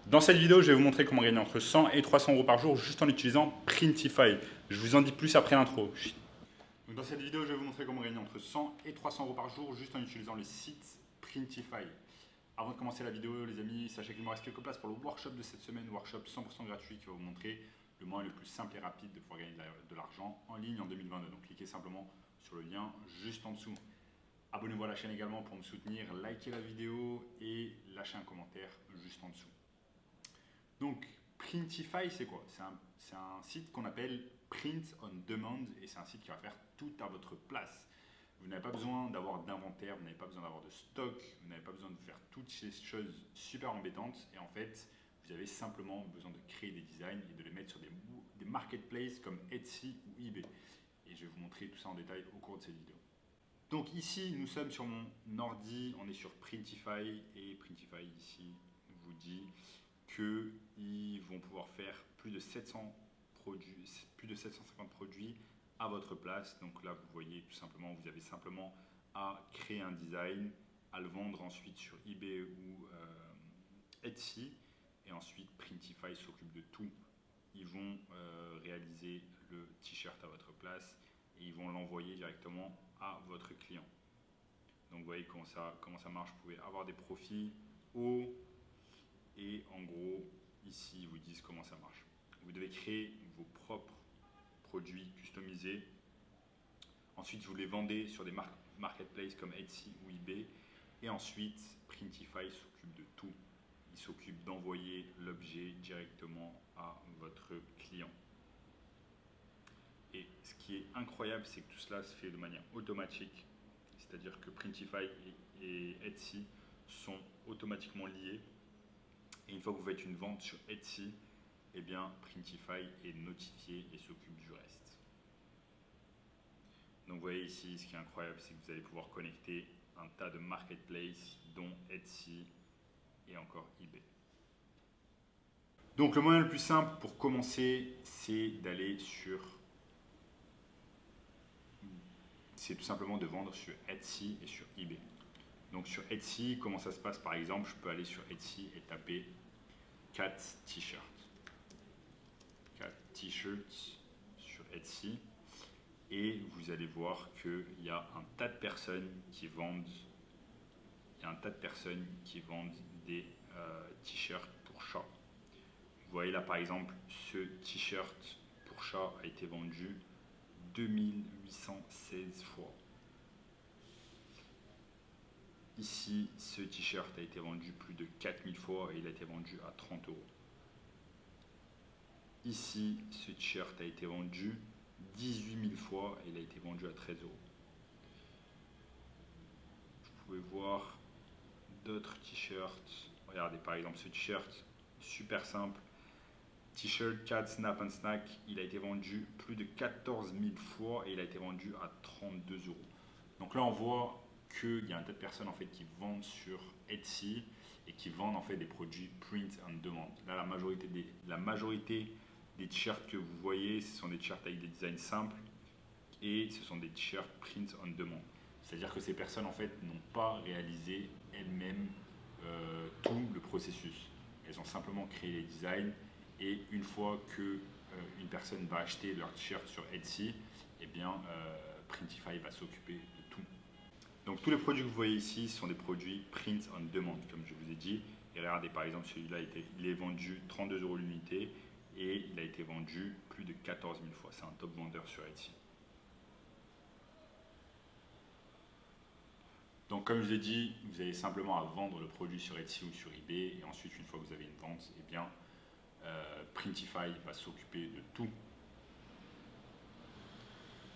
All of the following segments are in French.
Dans cette vidéo, je vais vous montrer comment gagner entre 100 et 300 euros par jour juste en utilisant Printify. Je vous en dis plus après l'intro. Dans cette vidéo, je vais vous montrer comment gagner entre 100 et 300 euros par jour juste en utilisant le site Printify. Avant de commencer la vidéo, les amis, sachez qu'il me reste quelques places pour le workshop de cette semaine, workshop 100% gratuit qui va vous montrer le moyen le plus simple et rapide de pouvoir gagner de l'argent en ligne en 2022. Donc cliquez simplement sur le lien juste en dessous. Abonnez-vous à la chaîne également pour me soutenir, likez la vidéo et lâchez un commentaire juste en dessous. Donc, Printify, c'est quoi? C'est un site qu'on appelle Print on Demand et c'est un site qui va faire tout à votre place. Vous n'avez pas besoin d'avoir d'inventaire, vous n'avez pas besoin d'avoir de stock, vous n'avez pas besoin de faire toutes ces choses super embêtantes et en fait, vous avez simplement besoin de créer des designs et de les mettre sur des marketplaces comme Etsy ou eBay. Et je vais vous montrer tout ça en détail au cours de cette vidéo. Donc ici, nous sommes sur mon ordi, on est sur Printify et Printify ici vous dit qu'ils vont pouvoir faire plus de 750 produits à votre place. Donc là, vous voyez tout simplement, vous avez simplement à créer un design, à le vendre ensuite sur eBay ou Etsy. Et ensuite, Printify s'occupe de tout. Ils vont réaliser le t-shirt à votre place et ils vont l'envoyer directement à votre client. Donc vous voyez comment ça marche. Vous pouvez avoir des profits hauts. Et en gros, ici, ils vous disent comment ça marche. Vous devez créer vos propres produits customisés. Ensuite, vous les vendez sur des marketplaces comme Etsy ou eBay. Et ensuite, Printify s'occupe de tout. Il s'occupe d'envoyer l'objet directement à votre client. Et ce qui est incroyable, c'est que tout cela se fait de manière automatique. C'est-à-dire que Printify et Etsy sont automatiquement liés. Et une fois que vous faites une vente sur Etsy, eh bien, Printify est notifié et s'occupe du reste. Donc vous voyez ici, ce qui est incroyable, c'est que vous allez pouvoir connecter un tas de marketplaces, dont Etsy et encore eBay. Donc le moyen le plus simple pour commencer, c'est tout simplement de vendre sur Etsy et sur eBay. Donc sur Etsy, comment ça se passe par exemple? Je peux aller sur Etsy et taper 4 t-shirts. 4 t-shirts sur Etsy. Et vous allez voir qu'il y a un tas de personnes qui vendent, des t-shirts pour chat. Vous voyez là par exemple, ce t-shirt pour chat a été vendu 2816 fois. Ici, ce t-shirt a été vendu plus de 4000 fois et il a été vendu à 30 euros. Ici, ce t-shirt a été vendu 18 000 fois et il a été vendu à 13 euros. Vous pouvez voir d'autres t-shirts. Regardez par exemple ce t-shirt, super simple. T-shirt Cat Snap and Snack, il a été vendu plus de 14 000 fois et il a été vendu à 32 euros. Donc là, on voit qu'il y a un tas de personnes en fait qui vendent sur Etsy et qui vendent en fait des produits print on demand. Là, la majorité des t-shirts que vous voyez, ce sont des t-shirts avec des designs simples et ce sont des t-shirts print on demand. C'est-à-dire que ces personnes en fait n'ont pas réalisé elles-mêmes tout le processus. Elles ont simplement créé les designs et une fois que une personne va acheter leur t-shirt sur Etsy, eh bien Printify va s'occuper de tout. Donc tous les produits que vous voyez ici sont des produits print on demand, comme je vous ai dit. Et regardez par exemple celui-là, il est vendu 32 euros l'unité et il a été vendu plus de 14 000 fois. C'est un top vendeur sur Etsy. Donc comme je vous ai dit, vous avez simplement à vendre le produit sur Etsy ou sur eBay et ensuite une fois que vous avez une vente, eh bien Printify va s'occuper de tout.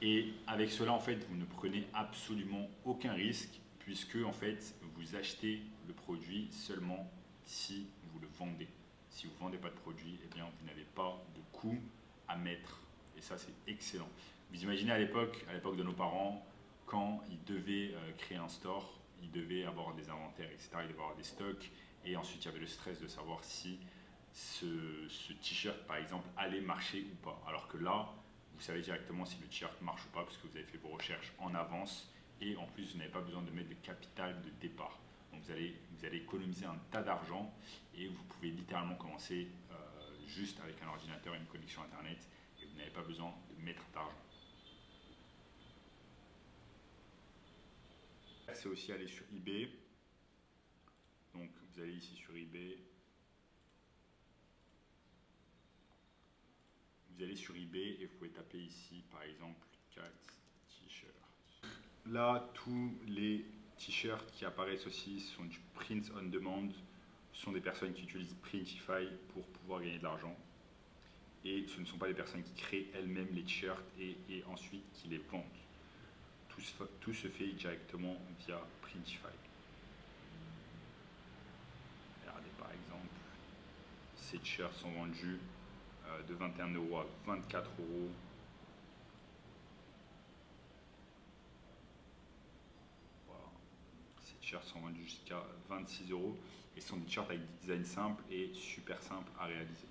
Et avec cela, en fait, vous ne prenez absolument aucun risque puisque, en fait, vous achetez le produit seulement si vous le vendez. Si vous ne vendez pas de produit, eh bien, vous n'avez pas de coût à mettre. Et ça, c'est excellent. Vous imaginez à l'époque de nos parents, quand ils devaient créer un store, ils devaient avoir des inventaires, etc. Ils devaient avoir des stocks. Et ensuite, il y avait le stress de savoir si ce t-shirt, par exemple, allait marcher ou pas. Alors que là, vous savez directement si le t-shirt marche ou pas parce que vous avez fait vos recherches en avance et en plus, vous n'avez pas besoin de mettre de capital de départ. Donc vous allez économiser un tas d'argent et vous pouvez littéralement commencer juste avec un ordinateur et une connexion internet et vous n'avez pas besoin de mettre d'argent. C'est aussi aller sur eBay. Donc vous allez ici sur eBay. Vous allez sur eBay et vous pouvez taper ici par exemple 4 t-shirts. Là, tous les t-shirts qui apparaissent aussi sont du print on demand. Ce sont des personnes qui utilisent Printify pour pouvoir gagner de l'argent. Et ce ne sont pas des personnes qui créent elles-mêmes les t-shirts et ensuite qui les vendent. Tout se fait directement via Printify. Regardez par exemple, ces t-shirts sont vendus de 21 € à 24 €. Voilà. Ces t-shirts sont vendus jusqu'à 26 € et ce sont des t-shirts avec des designs simples et super simples à réaliser.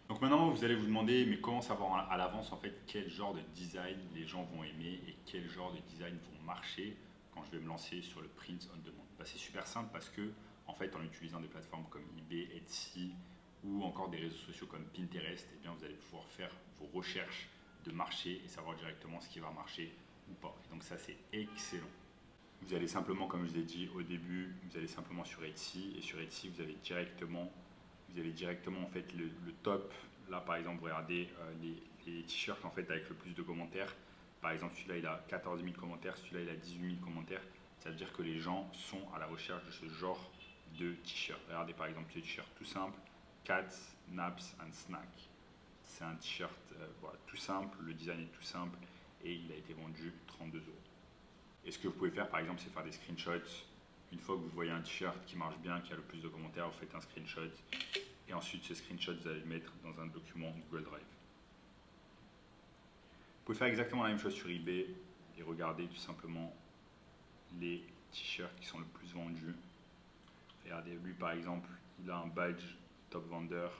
Donc maintenant vous allez vous demander mais comment savoir à l'avance en fait quel genre de design les gens vont aimer et quel genre de design vont marcher quand je vais me lancer sur le print on demand. C'est super simple parce que en fait en utilisant des plateformes comme eBay, Etsy ou encore des réseaux sociaux comme Pinterest, eh bien, vous allez pouvoir faire vos recherches de marché et savoir directement ce qui va marcher ou pas. Et donc ça c'est excellent. Vous allez simplement, comme je vous ai dit au début, vous allez simplement sur Etsy et sur Etsy vous avez directement en fait le top. Là par exemple vous regardez les t-shirts en fait avec le plus de commentaires. Par exemple celui-là il a 14 000 commentaires, celui-là il a 18 000 commentaires. Ça veut dire que les gens sont à la recherche de ce genre de t-shirt. Regardez par exemple ce t-shirt tout simple, Cats, Naps and Snack. C'est un t-shirt voilà, tout simple, le design est tout simple et il a été vendu 32 €. Et ce que vous pouvez faire par exemple c'est faire des screenshots. Une fois que vous voyez un t-shirt qui marche bien, qui a le plus de commentaires, vous faites un screenshot et ensuite ce screenshot vous allez le mettre dans un document Google Drive. Vous pouvez faire exactement la même chose sur eBay et regarder tout simplement les t-shirts qui sont le plus vendus. Regardez, lui par exemple, il a un badge top vendeur.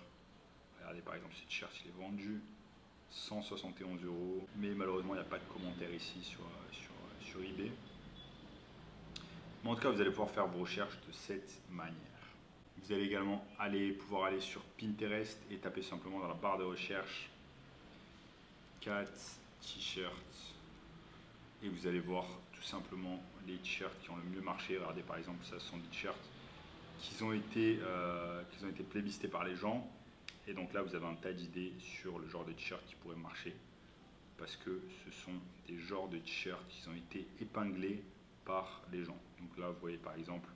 Regardez par exemple ce t-shirt, il est vendu 171 €, mais malheureusement il n'y a pas de commentaire ici sur eBay. Mais en tout cas, vous allez pouvoir faire vos recherches de cette manière. Vous allez également pouvoir aller sur Pinterest et taper simplement dans la barre de recherche 4 t-shirts et vous allez voir tout simplement les t-shirts qui ont le mieux marché. Regardez par exemple, ça ce sont des t-shirts qui ont été plébiscités par les gens et donc là vous avez un tas d'idées sur le genre de t-shirt qui pourrait marcher parce que ce sont des genres de t-shirts qui ont été épinglés par les gens. Donc là vous voyez par exemple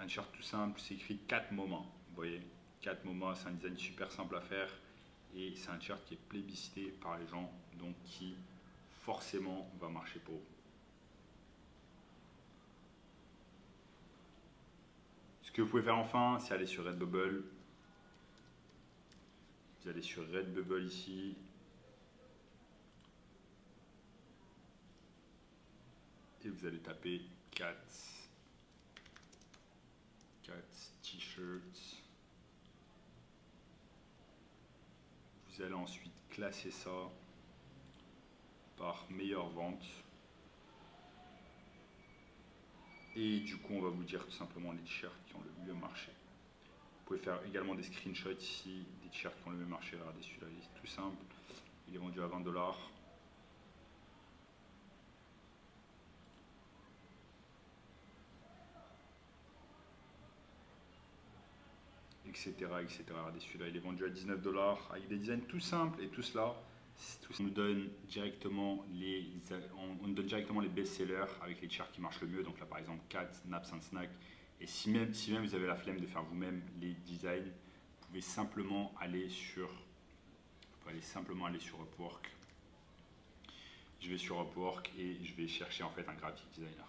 un t-shirt tout simple, c'est écrit 4 moments. Vous voyez, 4 moments, c'est un design super simple à faire et c'est un t-shirt qui est plébiscité par les gens, donc qui forcément va marcher pour vous. Ce que vous pouvez faire enfin, c'est aller sur Redbubble. Vous allez sur Redbubble ici. Et vous allez taper 4 t-shirts. Vous allez ensuite classer ça par meilleure vente. Et du coup, on va vous dire tout simplement les t-shirts qui ont le mieux marché. Vous pouvez faire également des screenshots ici, des t-shirts qui ont le mieux marché. Regardez celui-là, il est tout simple. Il est vendu à 20 $. Etc. Regardez celui-là, il est vendu à 19 $ avec des designs tout simples et tout cela. On nous donne directement les best-sellers avec les t-shirts qui marchent le mieux. Donc là par exemple Cats, Naps and Snack. Et si même vous avez la flemme de faire vous-même les designs, vous pouvez simplement aller sur Upwork. Je vais sur Upwork et je vais chercher en fait un graphic designer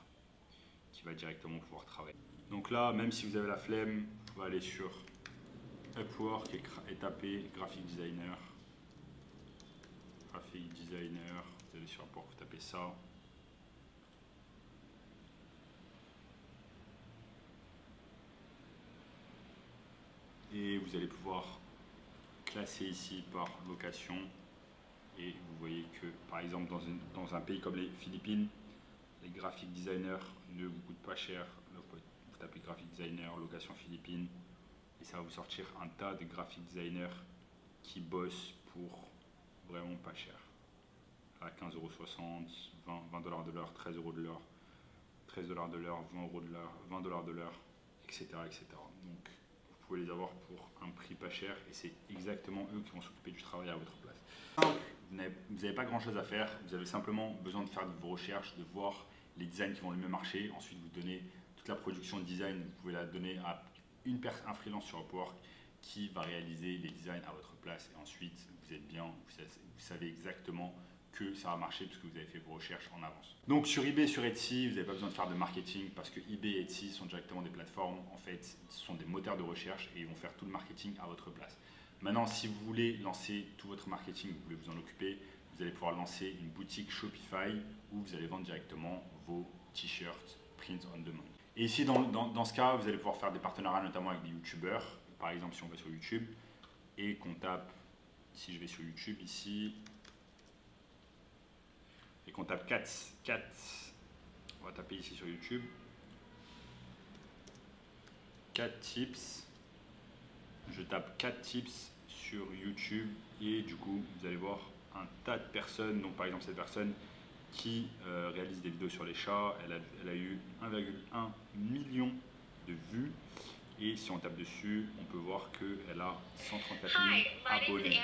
qui va directement pouvoir travailler. Donc là, même si vous avez la flemme, on va aller sur Upwork et taper graphic designer. Graphic designer, vous allez sur Upwork, vous tapez ça. Et vous allez pouvoir classer ici par location. Et vous voyez que par exemple dans un pays comme les Philippines, Les graphic designers ne vous coûtent pas cher. Là, vous tapez graphic designer, location Philippines, et ça va vous sortir un tas de graphic designers qui bossent pour vraiment pas cher. À 15,60 €, 20 $ de l'heure, 13 € de l'heure, 13 $ de l'heure, 20 € de l'heure, 20 $ de l'heure, etc., etc. Donc, vous pouvez les avoir pour un prix pas cher et c'est exactement eux qui vont s'occuper du travail à votre place. Simple, vous n'avez pas grand chose à faire, vous avez simplement besoin de faire vos recherches, de voir les designs qui vont le mieux marcher. Ensuite, vous donnez toute la production de design, vous pouvez la donner à un freelance sur Upwork qui va réaliser les designs à votre place. Et ensuite, vous êtes bien, vous savez exactement que ça va marcher parce que vous avez fait vos recherches en avance. Donc sur eBay, sur Etsy, vous n'avez pas besoin de faire de marketing parce que eBay et Etsy sont directement des plateformes. En fait, ce sont des moteurs de recherche et ils vont faire tout le marketing à votre place. Maintenant, si vous voulez lancer tout votre marketing, vous voulez vous en occuper, vous allez pouvoir lancer une boutique Shopify où vous allez vendre directement vos t-shirts print on demand. Et ici, dans ce cas, vous allez pouvoir faire des partenariats notamment avec des youtubeurs. Par exemple, si on va sur YouTube et qu'on tape, si je vais sur YouTube ici, et qu'on tape 4, on va taper ici sur YouTube, 4 tips, je tape 4 tips sur YouTube et du coup vous allez voir un tas de personnes. Donc par exemple cette personne qui réalise des vidéos sur les chats, elle a eu 1,1 million de vues et si on tape dessus on peut voir qu'elle a 134 000 abonnés.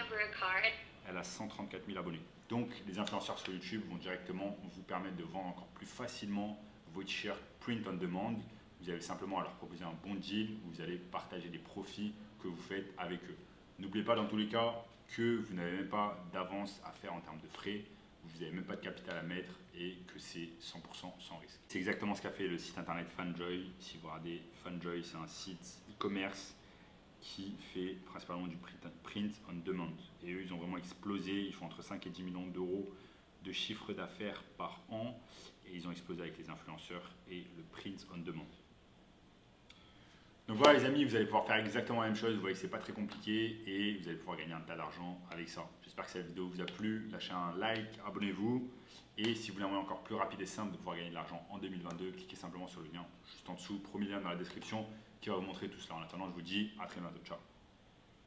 Elle a 134 000 abonnés. Donc les influenceurs sur YouTube vont directement vous permettre de vendre encore plus facilement vos t-shirts print on demand. Vous avez simplement à leur proposer un bon deal où vous allez partager des profits que vous faites avec eux. N'oubliez pas dans tous les cas que vous n'avez même pas d'avance à faire en termes de frais, vous n'avez même pas de capital à mettre et que c'est 100% sans risque. C'est exactement ce qu'a fait le site internet Fanjoy. Si vous regardez, Fanjoy c'est un site e-commerce qui fait principalement du print on demand. Et eux, ils ont vraiment explosé. Ils font entre 5 et 10 millions d'euros de chiffre d'affaires par an. Et ils ont explosé avec les influenceurs et le print on demand. Donc voilà les amis, vous allez pouvoir faire exactement la même chose. Vous voyez que c'est pas très compliqué et vous allez pouvoir gagner un tas d'argent avec ça. J'espère que cette vidéo vous a plu. Lâchez un like, abonnez-vous. Et si vous voulez un moyen encore plus rapide et simple de pouvoir gagner de l'argent en 2022, cliquez simplement sur le lien juste en dessous. Premier lien dans la description qui va vous montrer tout cela. En attendant, je vous dis à très bientôt. Ciao.